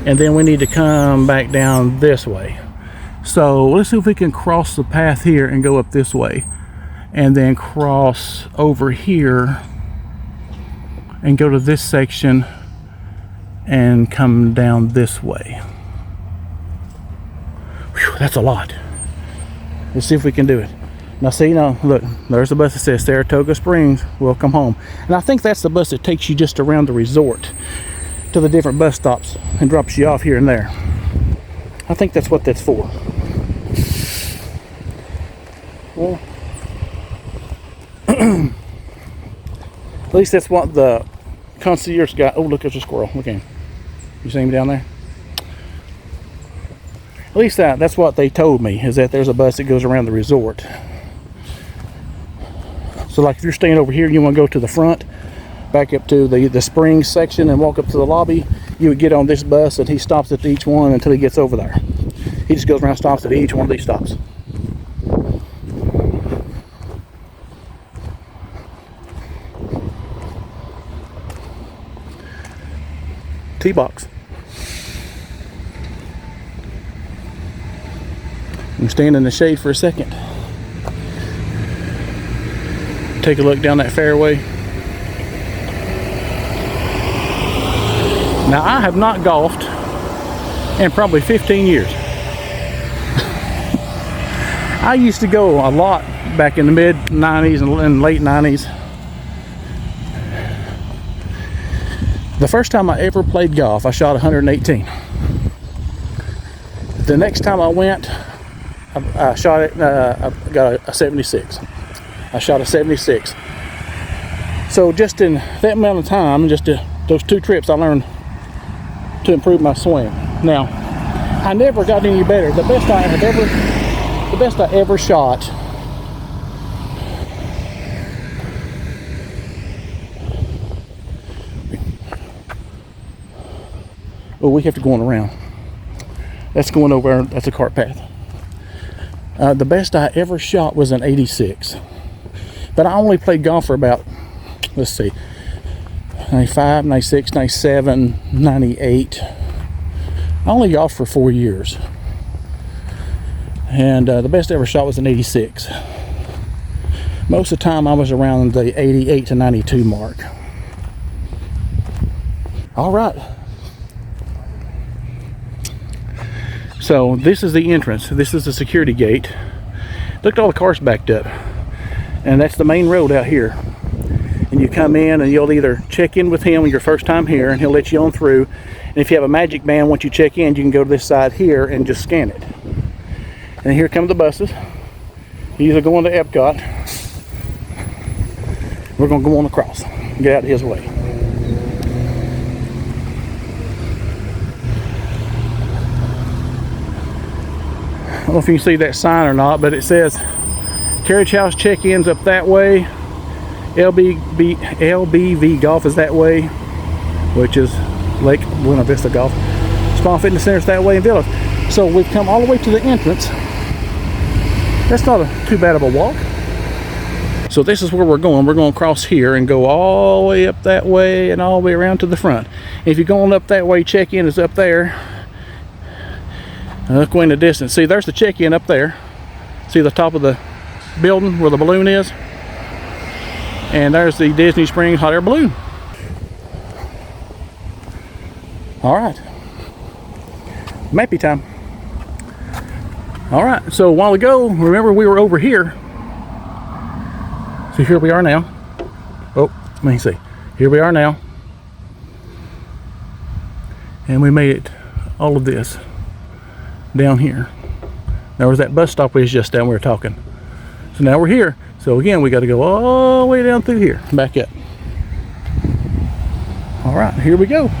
and then we need to come back down this way. So let's see if we can cross the path here and go up this way, and then cross over here and go to this section and come down this way. Whew, that's a lot. Let's see if we can do it. Now see, now look, there's the bus that says Saratoga Springs, welcome home. And I think that's the bus that takes you just around the resort to the different bus stops and drops you off here and there. I think that's what that's for. Well, at least that's what the concierge guy. Oh, look, there's a squirrel. Look at him. You see him down there? At least that's what they told me, is that there's a bus that goes around the resort. So like if you're staying over here and you want to go to the front, back up to the springs section and walk up to the lobby, you would get on this bus and he stops at each one until he gets over there. He just goes around, stops at each one of these stops. T-box. I'm stand in the shade for a second. Take a look down that fairway. Now I have not golfed in probably 15 years. I used to go a lot back in the mid 90s and late 90s. The first time I ever played golf, I shot 118. The next time I went, I shot it. I got a 76. I shot a 76. So just in that amount of time, just those 2 trips, I learned to improve my swing. Now, I never got any better. The best I ever shot. Oh, we have to go on around. That's going over. That's a cart path. The best I ever shot was an 86. But I only played golf for about, let's see, 95, 96, 97, 98. I only golfed for 4 years. And the best I ever shot was an 86. Most of the time I was around the 88 to 92 mark. All right. So this is the entrance. This is the security gate. Look at all the cars backed up. And that's the main road out here. And you come in and you'll either check in with him your first time here and he'll let you on through. And if you have a magic band, once you check in, you can go to this side here and just scan it. And here come the buses. He's going to Epcot. We're going to go on across. Get out of his way. I don't know if you can see that sign or not, but it says carriage house check-ins up that way. LBV Golf is that way, which is Lake Buena Vista Golf. Spa Fitness Center is that way in Villa. So we've come all the way to the entrance. That's not too bad of a walk. So this is where we're going. We're going to cross here and go all the way up that way and all the way around to the front. If you're going up that way, check-in is up there. Look way in the distance. See, there's the check-in up there. See the top of the building where the balloon is? And there's the Disney Springs hot air balloon. All right. Mappy time. All right, so a while ago, remember we were over here. So here we are now. Oh, let me see. Here we are now. And we made it all of this down here. There was that bus stop we was just down, we were talking. So now we're here. So again, we got to go all the way down through here, back up. All right, here we go.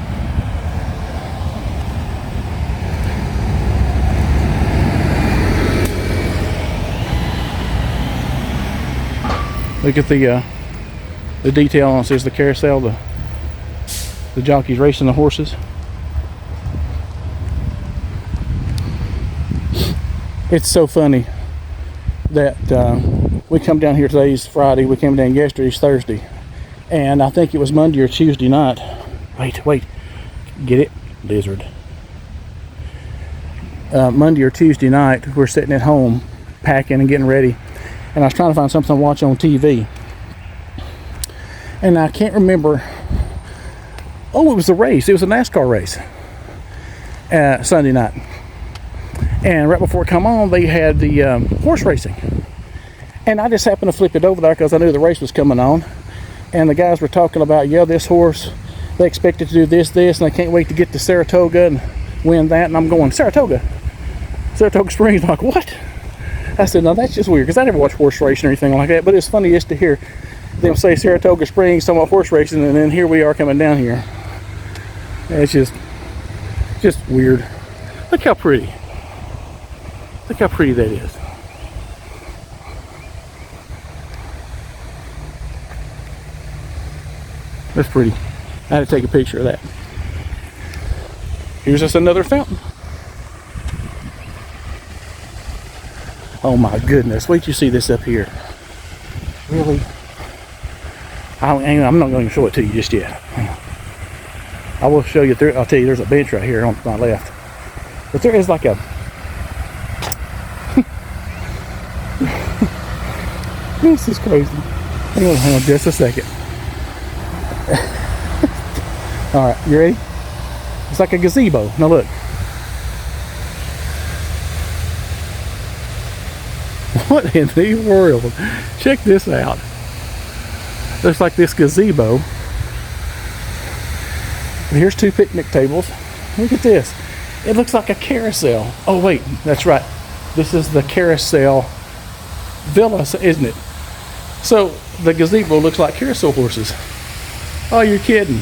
Look at the detail on this. Is the carousel, the jockeys racing the horses. It's so funny that we come down here. Today's Friday. We came down yesterday's Thursday, and I think it was Monday or Tuesday night. Wait, get it, lizard. Monday or Tuesday night, we're sitting at home, packing and getting ready. And I was trying to find something to watch on TV. And I can't remember. Oh, it was a race. It was a NASCAR race. Sunday night. And right before it come on, they had the horse racing. And I just happened to flip it over there because I knew the race was coming on. And the guys were talking about, yeah, this horse, they expected to do this, and they can't wait to get to Saratoga and win that. And I'm going, Saratoga Springs. I'm like, what? I said, no, that's just weird, because I never watched horse racing or anything like that, but it's funny just to hear them say Saratoga Springs, talking about horse racing, and then here we are coming down here. It's just weird. Look how pretty. Look how pretty that is. That's pretty. I had to take a picture of that. Here's just another fountain. Oh my goodness, wait till you see this up here. Really? I'm not going to show it to you just yet. I will show you through. I'll tell you, there's a bench right here on my left. But there is like a... This is crazy. Hang on just a second. Alright, you ready? It's like a gazebo. Now look. What in the world? Check this out. Looks like this gazebo. And here's two picnic tables. Look at this. It looks like a carousel. Oh wait, that's right. This is the carousel villa, isn't it? So the gazebo looks like carousel horses. Oh, you're kidding.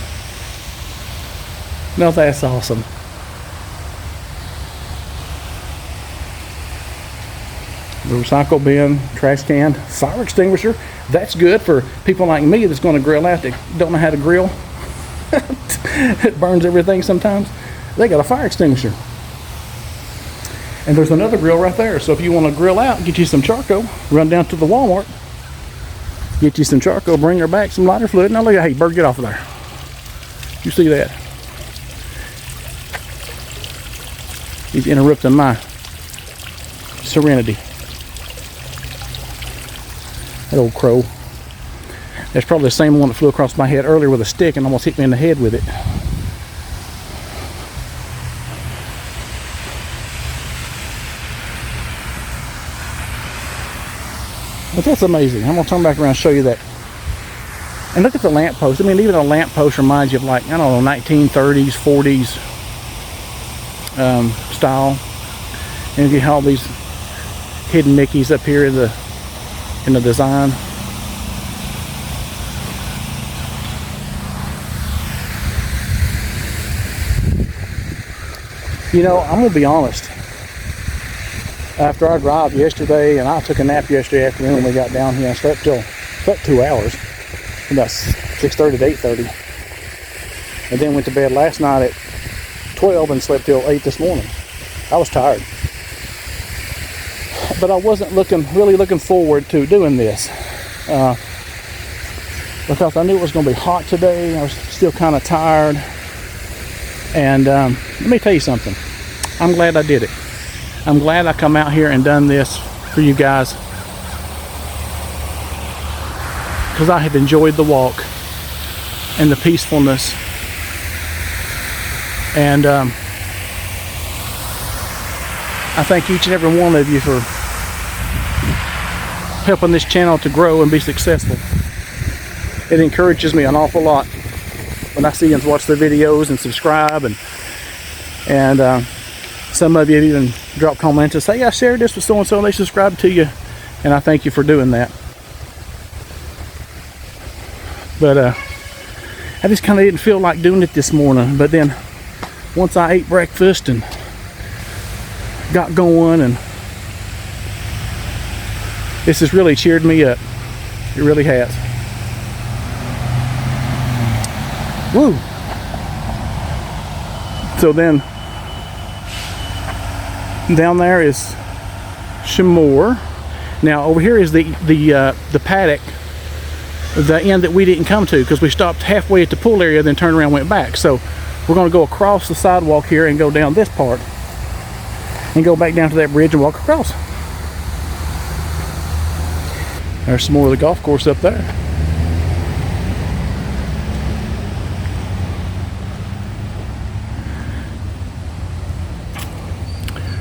No, that's awesome. The recycle bin, trash can, fire extinguisher. That's good for people like me that's going to grill out that don't know how to grill. It burns everything sometimes. They got a fire extinguisher. And there's another grill right there. So if you want to grill out, get you some charcoal, run down to the Walmart, get you some charcoal, bring her back some lighter fluid. Now look at, hey, bird, get off of there. You see that? He's interrupting my serenity. That old crow. That's probably the same one that flew across my head earlier with a stick and almost hit me in the head with it. But that's amazing. I'm going to turn back around and show you that. And look at the lamp post. I mean, even a lamp post reminds you of, like, I don't know, 1930s, 40s style. And you have all these hidden Mickeys up here in the design. You know, I'm gonna be honest. After our drive yesterday, and I took a nap yesterday afternoon when we got down here, I slept 2 hours, about 6:30 to 8:30, and then went to bed last night at 12 and slept till 8 this morning. I was tired. But I wasn't really looking forward to doing this. because I knew it was going to be hot today. I was still kind of tired. And let me tell you something. I'm glad I did it. I'm glad I come out here and done this for you guys, because I have enjoyed the walk and the peacefulness. And I thank each and every one of you for helping this channel to grow and be successful. It encourages me an awful lot when I see you watch the videos and subscribe, and some of you even drop comments and say, "I shared this with so and so, and they subscribed to you," and I thank you for doing that. But I just kind of didn't feel like doing it this morning. But then once I ate breakfast and got going, and this has really cheered me up. It really has. Woo! So then down there is some more. Now over here is the paddock, the end that we didn't come to, because we stopped halfway at the pool area, then turned around and went back. So we're going to go across the sidewalk here and go down this part and go back down to that bridge and walk across. There's some more of the golf course up there.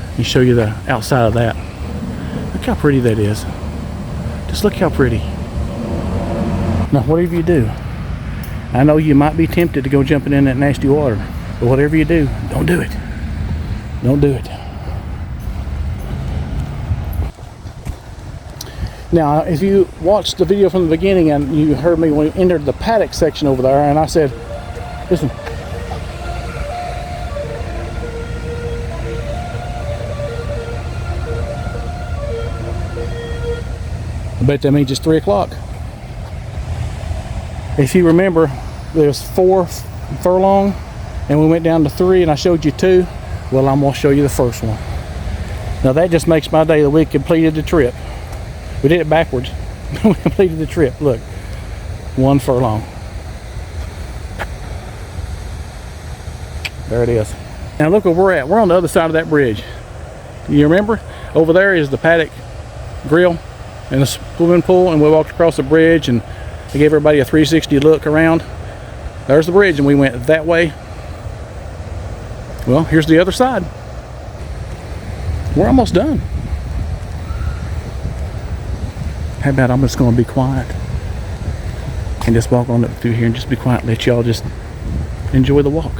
Let me show you the outside of that. Look how pretty that is. Just look how pretty. Now, whatever you do, I know you might be tempted to go jumping in that nasty water, but whatever you do, don't do it. Don't do it. Now, if you watched the video from the beginning and you heard me when we entered the paddock section over there, and I said, listen, I bet that means it's 3 o'clock. If you remember, there's 4 furlong and we went down to 3, and I showed you 2. Well, I'm going to show you the first one. Now that just makes my day that we completed the trip. We did it backwards. We completed the trip. Look, 1 furlong. There it is. Now look where we're at. We're on the other side of that bridge. You remember? Over there is the paddock grill and the swimming pool, and we walked across the bridge and I gave everybody a 360 look around. There's the bridge, and we went that way. Well, here's the other side. We're almost done. How about I'm just going to be quiet and just walk on up through here and just be quiet, let y'all just enjoy the walk.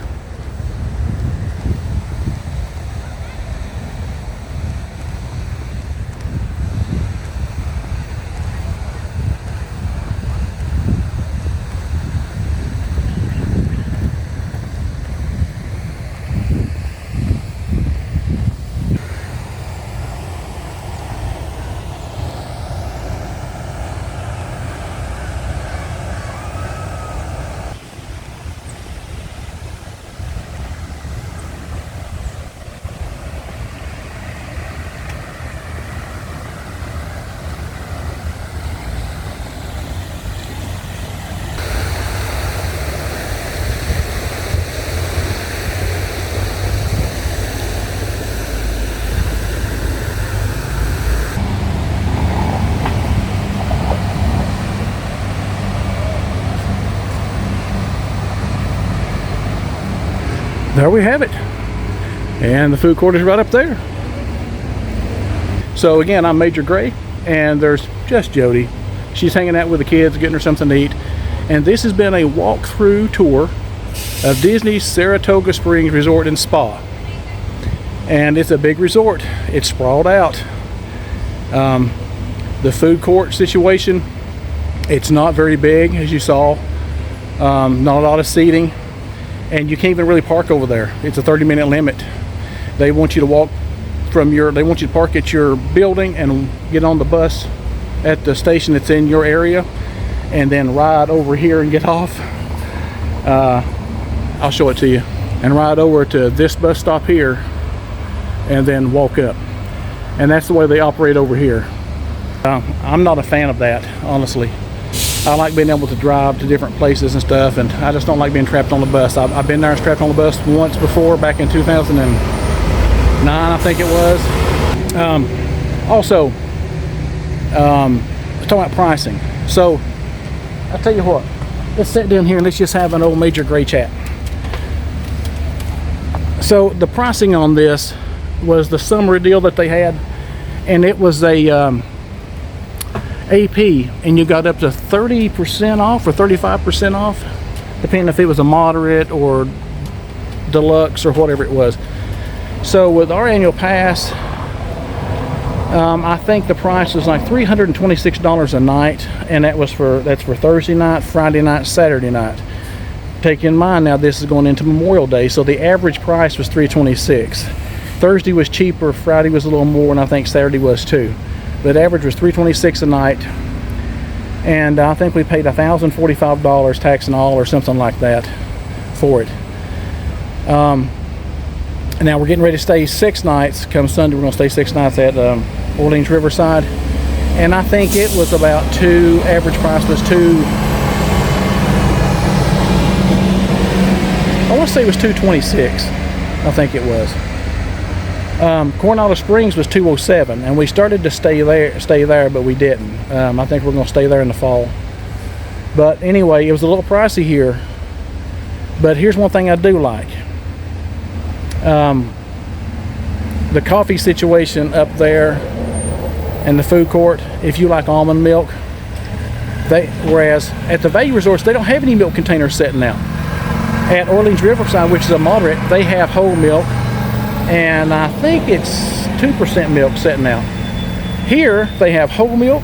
There we have it, and the food court is right up there. So again, I'm Major Gray, and there's just Jody. She's hanging out with the kids, getting her something to eat, and this has been a walk-through tour of Disney's Saratoga Springs Resort and Spa. And it's a big resort. It's sprawled out. The food court situation, it's not very big, as you saw. Not a lot of seating. And you can't even really park over there. It's a 30-minute limit. They want you to walk from they want you to park at your building and get on the bus at the station that's in your area, and then ride over here and get off. I'll show it to you. And ride over to this bus stop here, and then walk up. And that's the way they operate over here. I'm not a fan of that, honestly. I like being able to drive to different places and stuff, and I just don't like being trapped on the bus. I've been there and strapped on the bus once before, back in 2009, I think it was. Also, talking about pricing. So, I'll tell you what, let's sit down here and let's just have an old Major Gray chat. So, the pricing on this was the summer deal that they had, and it was a AP, and you got up to 30% off or 35% off, depending if it was a moderate or deluxe or whatever it was. So with our annual pass, I think the price was like $326 a night, and that's for Thursday night, Friday night, Saturday night. Take in mind now this is going into Memorial Day, so the average price was $326. Thursday was cheaper, Friday was a little more, and I think Saturday was too. But average was $326 a night, and I think we paid $1,045 tax and all, or something like that, for it. Now we're getting ready to stay 6 nights. Come Sunday, we're going to stay 6 nights at Orleans Riverside, and I think it was about average price was I want to say it was $226. I think it was. Coronado Springs was $207, and we started to stay there, but we didn't. I think we're going to stay there in the fall. But anyway, it was a little pricey here. But here's one thing I do like. The coffee situation up there in the food court, if you like almond milk, whereas at the value resorts, they don't have any milk containers sitting out. At Orleans Riverside, which is a moderate, they have whole milk, and I think it's 2% milk sitting out. Here they have whole milk,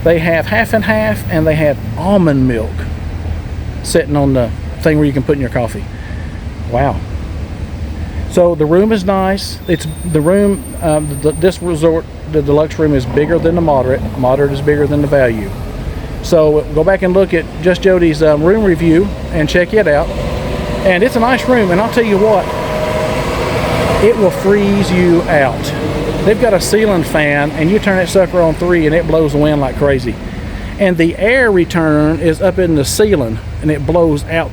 they have half and half, and they have almond milk sitting on the thing where you can put in your coffee. Wow. So the room is nice. It's the room, this resort, the deluxe room is bigger than the moderate. Moderate is bigger than the value. So go back and look at Just Jody's room review and check it out. And it's a nice room, and I'll tell you what, it will freeze you out. They've got a ceiling fan, and you turn that sucker on 3 and it blows the wind like crazy. And the air return is up in the ceiling, and it blows out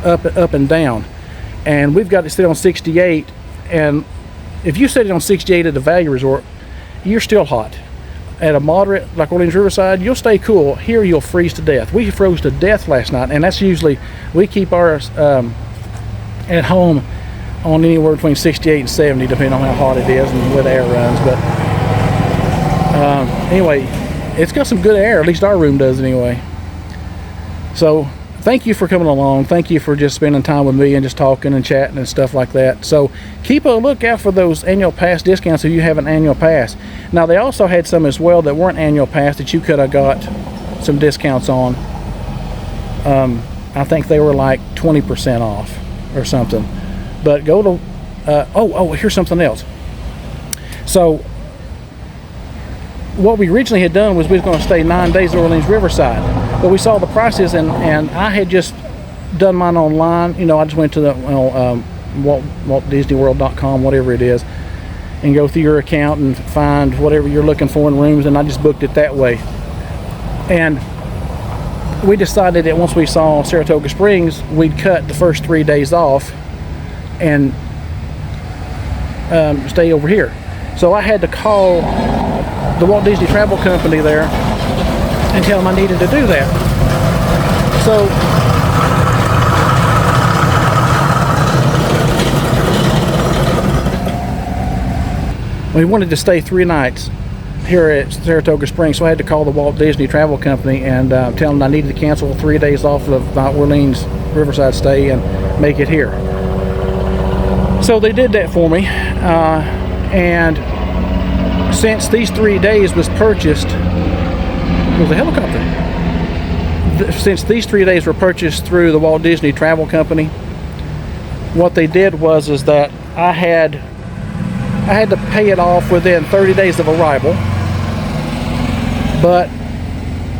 up and down. And we've got it set on 68, and if you set it on 68 at the value resort, you're still hot. At a moderate like Orleans Riverside, you'll stay cool. Here you'll freeze to death. We froze to death last night, and that's usually, we keep ours at home on anywhere between 68 and 70, depending on how hot it is and where the air runs. But anyway, it's got some good air, at least our room does anyway. So thank you for coming along. Thank you for just spending time with me and just talking and chatting and stuff like that. So keep a lookout for those annual pass discounts if you have an annual pass. Now they also had some as well that weren't annual pass that you could have got some discounts on. I think they were like 20% off or something. But go to here's something else. So what we originally had done was we was going to stay 9 days at Orleans Riverside, but we saw the prices, and I had just done mine online. You know, I just went to the WaltDisneyWorld.com, whatever it is, and go through your account and find whatever you're looking for in rooms, and I just booked it that way. And we decided that once we saw Saratoga Springs, we'd cut the first 3 days off and stay over here. So I had to call the Walt Disney Travel Company there and tell them I needed to do that. So we wanted to stay 3 nights here at Saratoga Springs, so I had to call the Walt Disney Travel Company and tell them I needed to cancel 3 days off of my Orleans Riverside stay and make it here. So they did that for me, and since these 3 days was purchased, it was a helicopter. Since these 3 days were purchased through the Walt Disney Travel Company, what they did was that I had to pay it off within 30 days of arrival. But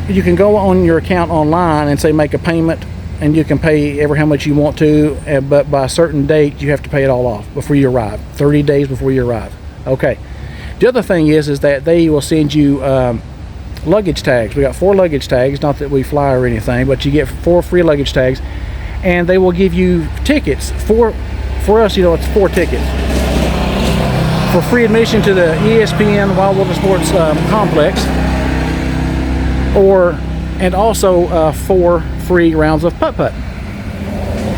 you can go on your account online and say make a payment, and you can pay ever how much you want to, but by a certain date you have to pay it all off before you arrive, 30 days before you arrive. Okay, The other thing is that they will send you luggage tags. We got 4 luggage tags, not that we fly or anything, but you get 4 free luggage tags, and they will give you tickets for us, it's 4 tickets for free admission to the ESPN Wild Water Sports complex, and also 4 free rounds of putt-putt,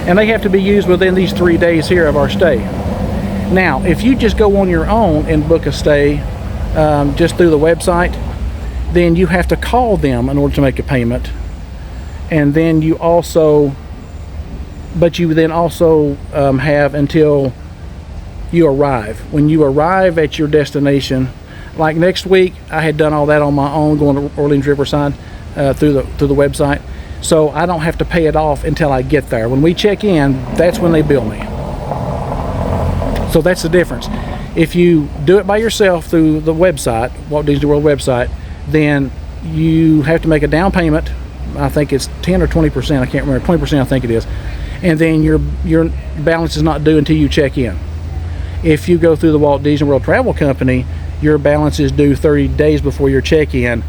and they have to be used within these 3 days here of our stay. Now, if you just go on your own and book a stay just through the website, then you have to call them in order to make a payment, and then you then also have until you arrive. When you arrive at your destination, like next week, I had done all that on my own, going to Orleans Riverside through the website, so I don't have to pay it off until I get there. When we check in, that's when they bill me. So that's the difference. If you do it by yourself through the website, Walt Disney World website, then you have to make a down payment. I think it's 10 or 20%. I can't remember. 20%, I think it is. And then your balance is not due until you check in. If you go through the Walt Disney World Travel Company, your balance is due 30 days before your check-in.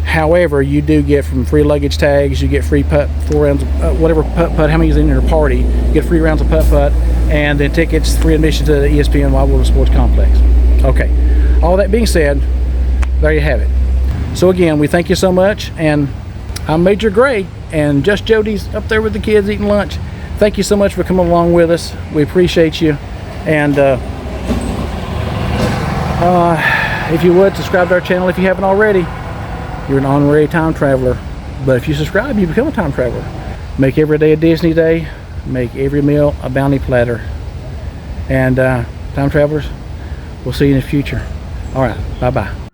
However, you do get from free luggage tags, you get free putt, 4 rounds of whatever putt, how many is in your party, you get free rounds of putt, and then tickets, free admission to the ESPN Wild Water Sports Complex. Okay, all that being said, there you have it. So again, we thank you so much, and I'm Major Gray, and Just Jody's up there with the kids eating lunch. Thank you so much for coming along with us. We appreciate you, and if you would, subscribe to our channel if you haven't already. You're an honorary time traveler, but if you subscribe, you become a time traveler. Make every day a Disney day. Make every meal a bounty platter. And time travelers, we'll see you in the future. All right, bye-bye.